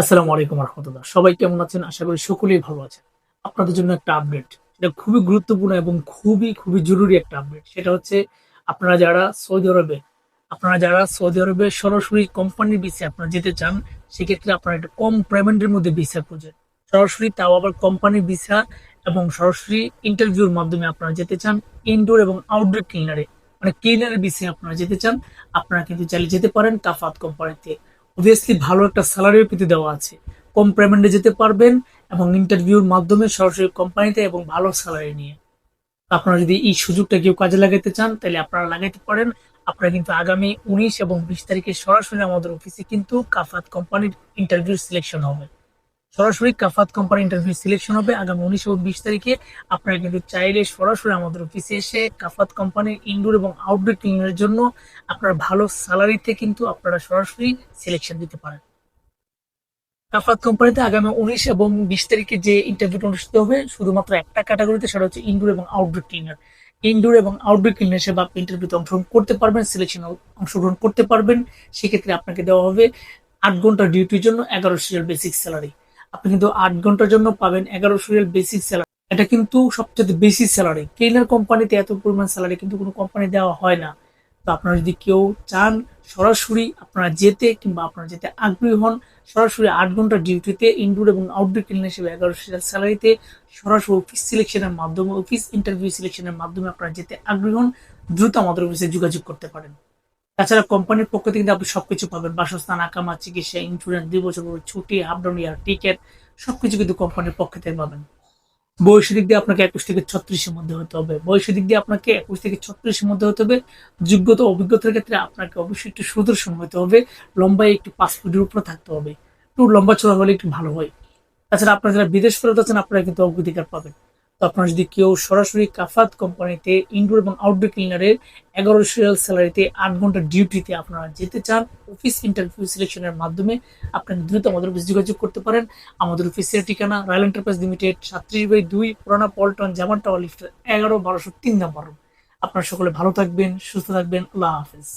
আসসালামু আলাইকুম রহমতুল্লাহ। সবাই কেমন আছেন? আশা করি সকলেই ভালো আছেন। আপনাদের জন্য একটা আপডেট। এটা খুবই গুরুত্বপূর্ণ এবং খুবই জরুরি একটা আপডেট। সেটা হচ্ছে আপনারা যারা সৌদি আরবে আপনারা যারা সৌদি আরবে সরাসরি কোম্পানির ভিসায় আপনারা যেতে চান, সেক্ষেত্রে আপনারা একটা কম পেমেন্টের মধ্যে ভিসা খুঁজেন। সরাসরি তাও আবার কোম্পানির ভিসা এবং সরাসরি ইন্টারভিউর মাধ্যমে আপনারা যেতে চান ইনডোর এবং আউটডোর ক্লিনারে। মানে ক্লিনারের ভিসায় আপনারা যেতে চান, আপনারা কিন্তু চাইলে যেতে পারেন কাফাত কোম্পানিতে। অবভিয়াসলি ভালো একটা স্যালারিও পেতে দেওয়া আছে, কম পেমেন্টে যেতে পারবেন এবং ইন্টারভিউর মাধ্যমে সরাসরি কোম্পানিতে এবং ভালো স্যালারি নিয়ে। আপনারা যদি এই সুযোগটা কেউ কাজে লাগাতে চান তাহলে আপনারা লাগাইতে পারেন। আপনারা কিন্তু আগামী 19 এবং 20 তারিখে সরাসরি আমাদের অফিসে কিন্তু কাফাত কোম্পানির ইন্টারভিউ সিলেকশন হবে। সরাসরি কাফাত কোম্পানি ইন্টারভিউ সিলেকশন হবে আগামী 19 এবং 20 তারিখে। আপনারা কিন্তু চাইলে সরাসরি আমাদের অফিসে এসে কাফাত কোম্পানির ইনডোর এবং আউটডোর ক্লিনিংয়ের জন্য আপনার ভালো স্যালারিতে কিন্তু আপনারা সরাসরি সিলেকশন দিতে পারেন। কাফাত কোম্পানিতে আগামী 19 এবং 20 তারিখে যে ইন্টারভিউটা অনুষ্ঠিত হবে শুধুমাত্র একটা ক্যাটাগরিতে, সেটা হচ্ছে ইনডোর এবং আউটডোর ক্লিনার। ইনডোর এবং আউটডোর ক্লিনার হিসেবে আপনি ইন্টারভিউতে অংশগ্রহণ করতে পারবেন, সিলেকশন অংশগ্রহণ করতে পারবেন। সেক্ষেত্রে আপনাকে দেওয়া হবে 8 ঘন্টা ডিউটির জন্য 1100 বেসিক স্যালারি। আপনি কিন্তু 8 ঘন্টার জন্য পাবেন 1100 বেসিক স্যালারি। এটা কিন্তু সবচেয়ে বেশি স্যালারি। ক্লিনার কোম্পানিতে এত পরিমাণ স্যালারি কিন্তু কোনো কোম্পানি দেওয়া হয় না। তো আপনারা যদি কেউ চান সরাসরি আপনারা যেতে, কিংবা আপনারা যেতে আগ্রহী হন, সরাসরি 8 ঘন্টা ডিউটিতে ইনডোর এবং আউটডোর ক্লিনার হিসেবে 1100 স্যালারিতে সরাসরি অফিস সিলেকশনের মাধ্যমে, অফিস ইন্টারভিউ সিলেকশনের মাধ্যমে আপনারা যেতে আগ্রহী হন, দ্রুত আমাদের অফিসে যোগাযোগ করতে পারেন। তাছাড়া কোম্পানির পক্ষ থেকে কিন্তু আপনি সবকিছু পাবেন, বাসস্থান, আকামা, চিকিৎসা, ইন্স্যুরেন্স, 2 বছর পরে ছুটি, হাফ ডাউন ইয়ার টিকেট, সবকিছু কিন্তু কোম্পানির পক্ষ থেকে পাবেন। বয়সের দিক দিয়ে আপনাকে 21 থেকে 36-এর মধ্যে হতে হবে। বয়সের দিক দিয়ে আপনাকে 21 থেকে 36-এর মধ্যে হতে হবে। যোগ্যতা অভিজ্ঞতার ক্ষেত্রে আপনাকে অবশ্যই একটু সুদর্শন হতে হবে। লম্বায় একটু 5 ফুটের উপরে থাকতে হবে। একটু লম্বা চড়া হলে একটু ভালো হয়। তাছাড়া আপনারা যারা বিদেশ ফেরত আছেন, আপনারা কিন্তু অগ্রাধিকার পাবেন। তো আপনারা যদি কেউ সরাসরি কাফাত কোম্পানিতে ইনডোর এবং আউটডোর ক্লিনারের 1100 স্যালারিতে 8 ঘন্টা ডিউটিতে আপনারা যেতে চান, অফিস ইন্টারভিউ সিলেকশনের মাধ্যমে আপনারা দ্রুত আমাদের অফিস যোগাযোগ করতে পারেন। আমাদের অফিসের ঠিকানা রয়্যাল এন্টারপ্রাইজ লিমিটেড, 37/2, পুরানা পল্টন, জামান টাওয়ার, লিফট 11, 1203 নম্বর। আপনারা সকলে ভালো থাকবেন, সুস্থ থাকবেন। আল্লাহ হাফেজ।